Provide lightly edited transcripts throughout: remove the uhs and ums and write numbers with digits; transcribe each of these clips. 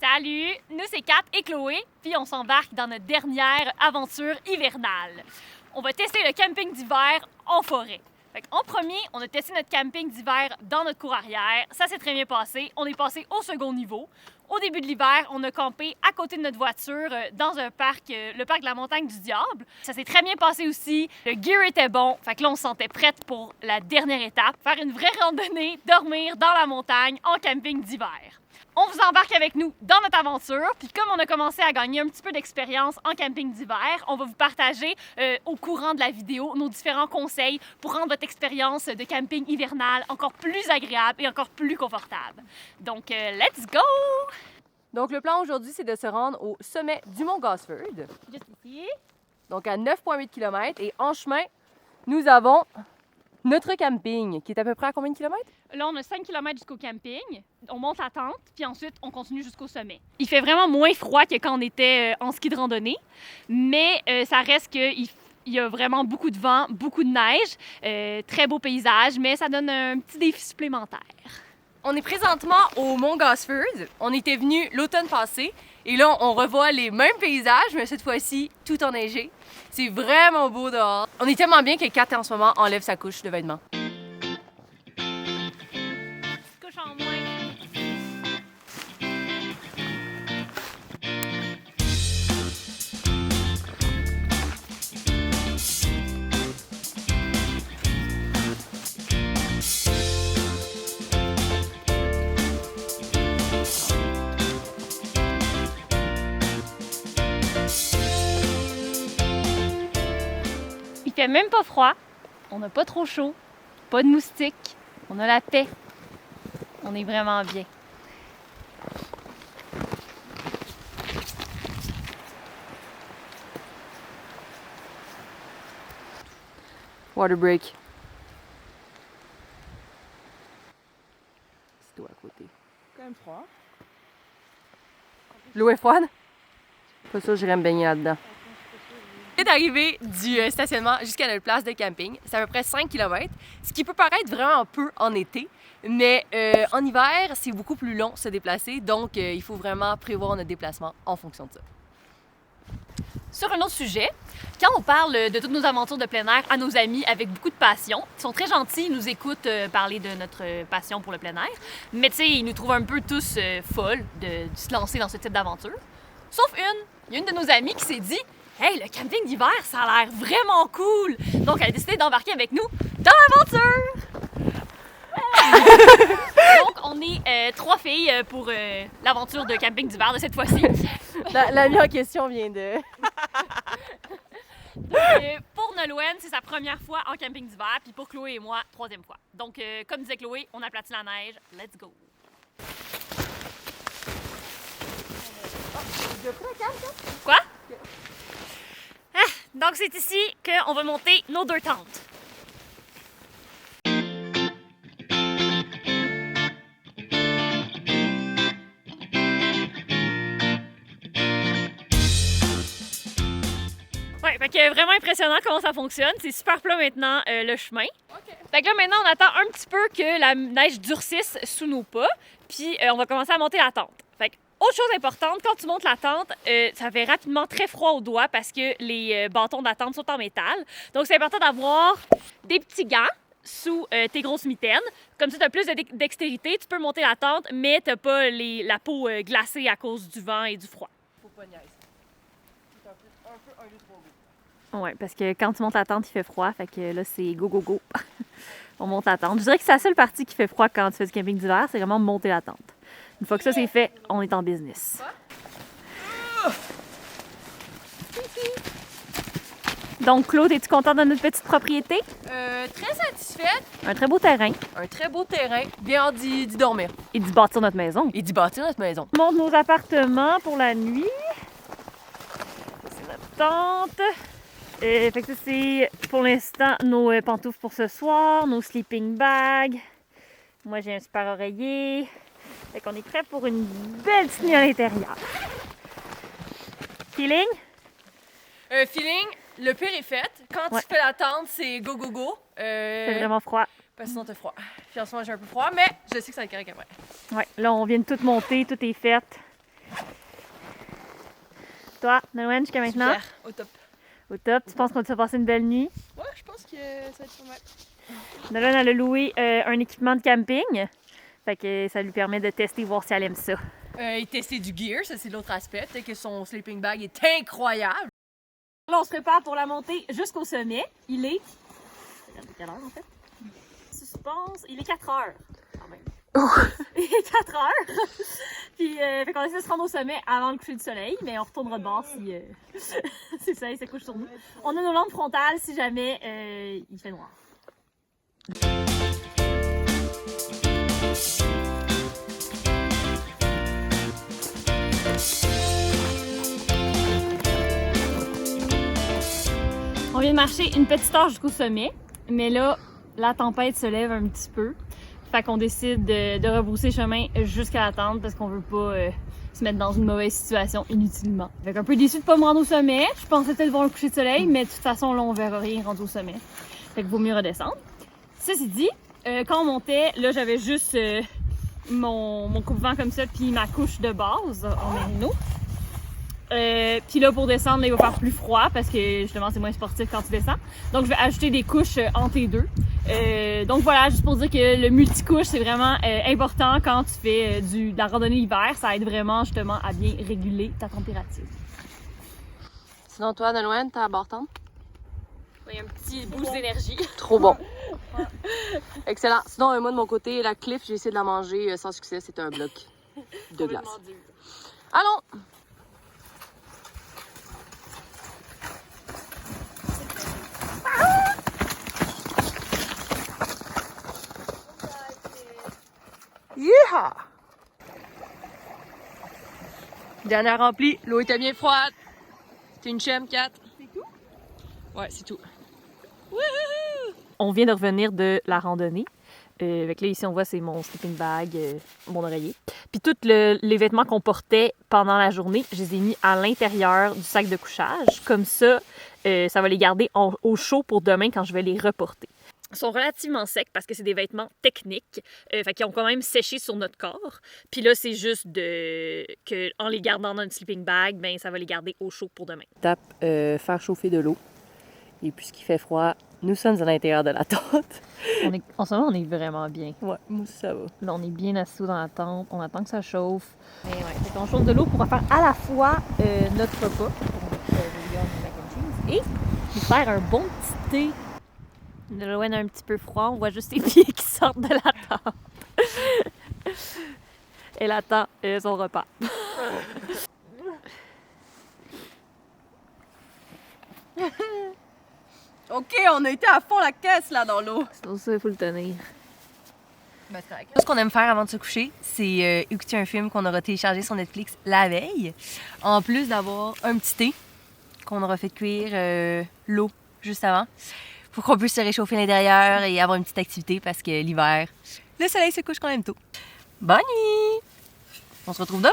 Salut, nous c'est Kat et Chloé, puis on s'embarque dans notre dernière aventure hivernale. On va tester le camping d'hiver en forêt. En premier, on a testé notre camping d'hiver dans notre cour arrière. Ça s'est très bien passé. On est passé au second niveau. Au début de l'hiver, on a campé à côté de notre voiture dans un parc, le parc de la Montagne du Diable. Ça s'est très bien passé aussi. Le gear était bon. Fait que là, on se sentait prête pour la dernière étape, faire une vraie randonnée, dormir dans la montagne en camping d'hiver. On vous embarque avec nous dans notre aventure. Puis comme on a commencé à gagner un petit peu d'expérience en camping d'hiver, on va vous partager au courant de la vidéo nos différents conseils pour rendre votre expérience de camping hivernal encore plus agréable et encore plus confortable. Donc, let's go! Donc, le plan aujourd'hui, c'est de se rendre au sommet du mont Gosford. Juste ici. Donc, à 9,8 km. Et en chemin, nous avons notre camping, qui est à peu près à combien de kilomètres? Là, on a 5 km jusqu'au camping. On monte la tente, puis ensuite, on continue jusqu'au sommet. Il fait vraiment moins froid que quand on était en ski de randonnée, mais ça reste qu'il y a vraiment beaucoup de vent, beaucoup de neige, très beau paysage, mais ça donne un petit défi supplémentaire. On est présentement au mont Gosford. On était venu l'automne passé. Et là, on revoit les mêmes paysages, mais cette fois-ci, tout enneigé. C'est vraiment beau dehors. On est tellement bien que Kat, en ce moment, enlève sa couche de vêtements. Couche en moins. Il fait même pas froid, on n'a pas trop chaud, pas de moustiques, on a la paix. On est vraiment bien. Water break. C'est tout à côté. Quand même froid. L'eau est froide? Pas sûr, j'irais me baigner là-dedans. On est arrivé du stationnement jusqu'à notre place de camping. C'est à peu près 5 km, ce qui peut paraître vraiment peu en été, mais en hiver, c'est beaucoup plus long se déplacer, donc il faut vraiment prévoir notre déplacement en fonction de ça. Sur un autre sujet, quand on parle de toutes nos aventures de plein air à nos amis avec beaucoup de passion, ils sont très gentils, ils nous écoutent parler de notre passion pour le plein air, mais tu sais, ils nous trouvent un peu tous folles de se lancer dans ce type d'aventure. Sauf une. Il y a une de nos amies qui s'est dit « Hey, le camping d'hiver, ça a l'air vraiment cool! » Donc, elle a décidé d'embarquer avec nous dans l'aventure! Donc, on est 3 filles pour l'aventure de camping d'hiver de cette fois-ci. L'amie en question vient de... Donc, pour Nolwenn, c'est sa première fois en camping d'hiver, puis pour Chloé et moi, 3e fois. Donc, comme disait Chloé, on aplatit la neige. Let's go! Quoi? Ah, donc, c'est ici qu'on va monter nos 2 tentes. Ouais, fait que vraiment impressionnant comment ça fonctionne. C'est super plat maintenant, le chemin. Okay. Fait que là, maintenant, on attend un petit peu que la neige durcisse sous nos pas, puis on va commencer à monter la tente. Fait que, autre chose importante, quand tu montes la tente, ça fait rapidement très froid aux doigts parce que les bâtons de la tente sont en métal. Donc, c'est important d'avoir des petits gants sous tes grosses mitaines. Comme ça, tu as plus de dextérité, tu peux monter la tente, mais tu n'as pas la peau glacée à cause du vent et du froid. Faut pas niaiser. C'est un peu un jeu trop beau. Ouais, parce que quand tu montes la tente, il fait froid. Fait que là, c'est go, go, go. On monte la tente. Je dirais que c'est la seule partie qui fait froid quand tu fais du camping d'hiver, c'est vraiment monter la tente. Une fois que ça c'est fait, on est en business. Donc, Claude, es-tu contente de notre petite propriété? Très satisfaite. Un très beau terrain. Un très beau terrain. Bien hâte d'y dormir. Et d'y bâtir notre maison. Et d'y bâtir notre maison. On monte nos appartements pour la nuit. C'est notre tente. Fait que ça, c'est pour l'instant nos pantoufles pour ce soir, nos sleeping bags. Moi, j'ai un super oreiller. Fait qu'on est prêt pour une belle petite nuit à l'intérieur. Feeling? Feeling, le pire est fait. Quand Ouais. tu fais la tente, c'est go, go, go. C'est vraiment froid. Parce que sinon, t'as froid. Puis en ce moment, j'ai un peu froid, mais je sais que ça va être correct après. Ouais, là, on vient de tout monter, tout est fait. Toi, Nolwenn, jusqu'à maintenant? Super, au top. Au top. Tu penses qu'on va passer une belle nuit? Ouais, je pense que ça va être pas mal. Nolwenn, elle a loué un équipement de camping. Fait que ça lui permet de tester, voir si elle aime ça. Et tester du gear, ça c'est l'autre aspect. Peut-être que son sleeping bag est incroyable. Là, on se prépare pour la montée jusqu'au sommet. Il est... Quelle heure, en fait? Suspense. Il est 4 heures, quand même. Il est 4 heures. Puis, fait qu'on essaie de se rendre au sommet avant le coucher du soleil, mais on retournera de bord si, si le soleil se couche sur nous. On a nos lampes frontales si jamais il fait noir. On vient de marcher une petite heure jusqu'au sommet, mais là, la tempête se lève un petit peu. Fait qu'on décide de rebrousser chemin jusqu'à la tente parce qu'on veut pas se mettre dans une mauvaise situation inutilement. Fait qu'un peu déçu de pas me rendre au sommet. Je pensais peut-être voir le coucher de soleil, mais de toute façon, là, on verra rien rendu au sommet. Fait que vaut mieux redescendre. Ceci dit, quand on montait, là, j'avais juste mon coupe-vent comme ça, puis ma couche de base en mérino. Puis là, pour descendre, là, il va faire plus froid parce que justement, c'est moins sportif quand tu descends. Donc, je vais ajouter des couches entre les deux. Donc voilà, juste pour dire que le multicouche, c'est vraiment important quand tu fais de la randonnée l'hiver. Ça aide vraiment justement à bien réguler ta température. Sinon, toi, Nolwenn, t'as à bord tente? Il y a un petit boost d'énergie. Trop bon. Excellent. Sinon, moi de mon côté, la cliff, j'ai essayé de la manger sans succès. C'était un bloc de glace. Allons! Yeah! Dernière remplie, l'eau était bien froide. C'était une chème, 4. C'est tout? Ouais, c'est tout. Wouhou! On vient de revenir de la randonnée. Avec là, ici, on voit, c'est mon sleeping bag, mon oreiller. Puis tous les vêtements qu'on portait pendant la journée, je les ai mis à l'intérieur du sac de couchage. Comme ça, ça va les garder au chaud pour demain quand je vais les reporter. Ils sont relativement secs parce que c'est des vêtements techniques, fait qu'ils ont quand même séché sur notre corps. Puis là, c'est juste que en les gardant dans notre sleeping bag, ben ça va les garder au chaud pour demain. Étape, faire chauffer de l'eau. Et puisqu'il fait froid, nous sommes à l'intérieur de la tente. En ce moment, on est vraiment bien. Ouais, moi aussi, ça va. Là, on est bien assis dans la tente, on attend que ça chauffe. Et ouais, fait qu'on chauffe de l'eau pour faire à la fois notre repas, et nous faire un bon petit thé. Nolwenn a un petit peu froid, on voit juste ses pieds qui sortent de la tente. Elle attend son repas. OK, on a été à fond la caisse là dans l'eau. C'est pour ça qu'il faut le tenir. Ce qu'on aime faire avant de se coucher, c'est écouter un film qu'on aura téléchargé sur Netflix la veille. En plus d'avoir un petit thé qu'on aura fait cuire l'eau juste avant. Pour qu'on puisse se réchauffer à l'intérieur et avoir une petite activité parce que l'hiver, le soleil se couche quand même tôt. Bonne nuit! On se retrouve demain!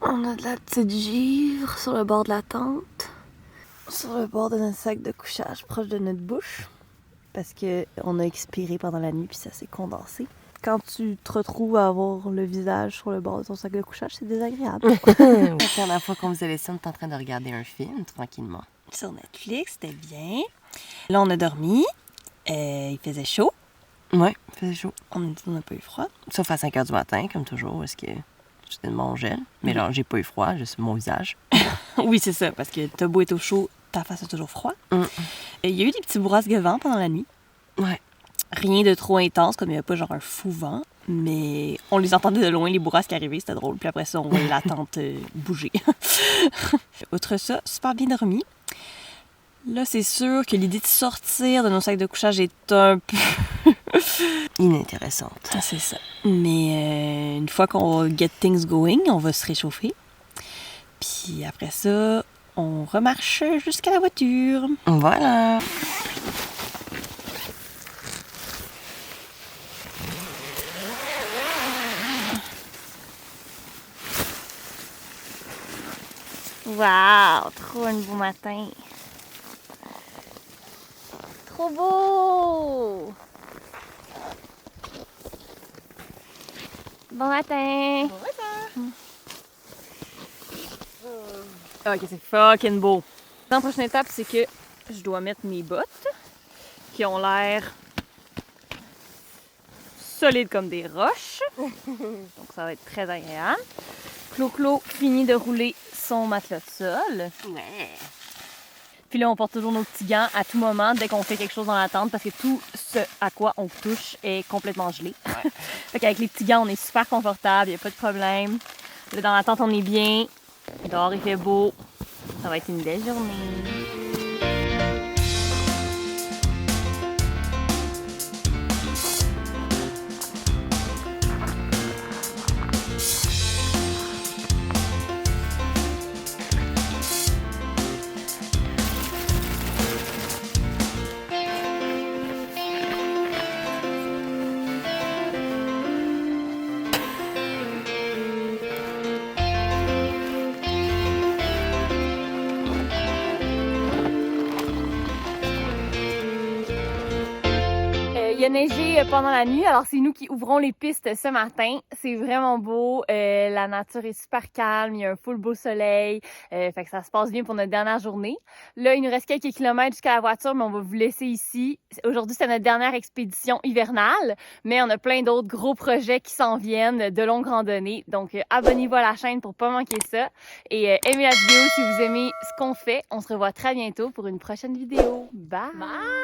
On a de la petite givre sur le bord de la tente, sur le bord de notre sac de couchage proche de notre bouche, parce qu'on a expiré pendant la nuit puis ça s'est condensé. Quand tu te retrouves à avoir le visage sur le bord de ton sac de couchage, c'est désagréable. La dernière fois qu'on vous a laissé, on est en train de regarder un film tranquillement. Sur Netflix, c'était bien. Là, on a dormi. Il faisait chaud. Ouais, il faisait chaud. On n'a pas eu froid. Sauf à 5 h du matin, comme toujours, parce que j'étais de mon gel. Mais là, j'ai pas eu froid, juste mon visage. Oui, c'est ça, parce que t'as beau être au chaud, ta face a toujours froid. Il y a eu des petits bourrasques de vent pendant la nuit. Ouais. Rien de trop intense, comme il n'y a pas genre un fou vent. Mais on les entendait de loin, les bourrasques arriver, c'était drôle. Puis après ça, on voyait la tente bouger. Outre ça, super bien dormi. Là, c'est sûr que l'idée de sortir de nos sacs de couchage est un peu inintéressante. Ah, c'est ça. Mais une fois qu'on va get things going, on va se réchauffer. Puis après ça, on remarche jusqu'à la voiture. Voilà. Wow, trop un beau matin. Trop beau! Bon matin! Bon matin! Ok, c'est fucking beau. La prochaine étape, c'est que je dois mettre mes bottes qui ont l'air solides comme des roches. Donc ça va être très agréable. Clo-Clo finit de rouler son matelas de sol. Ouais. Puis là, on porte toujours nos petits gants à tout moment dès qu'on fait quelque chose dans la tente parce que tout ce à quoi on touche est complètement gelé. Ouais. Fait qu'avec les petits gants, on est super confortable, il n'y a pas de problème. Là, dans la tente, on est bien. Dehors, il fait beau. Ça va être une belle journée. Il a neigé pendant la nuit, alors c'est nous qui ouvrons les pistes ce matin. C'est vraiment beau, la nature est super calme, il y a un full beau soleil, fait que ça se passe bien pour notre dernière journée. Là, il nous reste quelques kilomètres jusqu'à la voiture, mais on va vous laisser ici. Aujourd'hui, c'est notre dernière expédition hivernale, mais on a plein d'autres gros projets qui s'en viennent, de longues randonnées. Donc, abonnez-vous à la chaîne pour pas manquer ça. Et aimez la vidéo si vous aimez ce qu'on fait. On se revoit très bientôt pour une prochaine vidéo. Bye! Bye!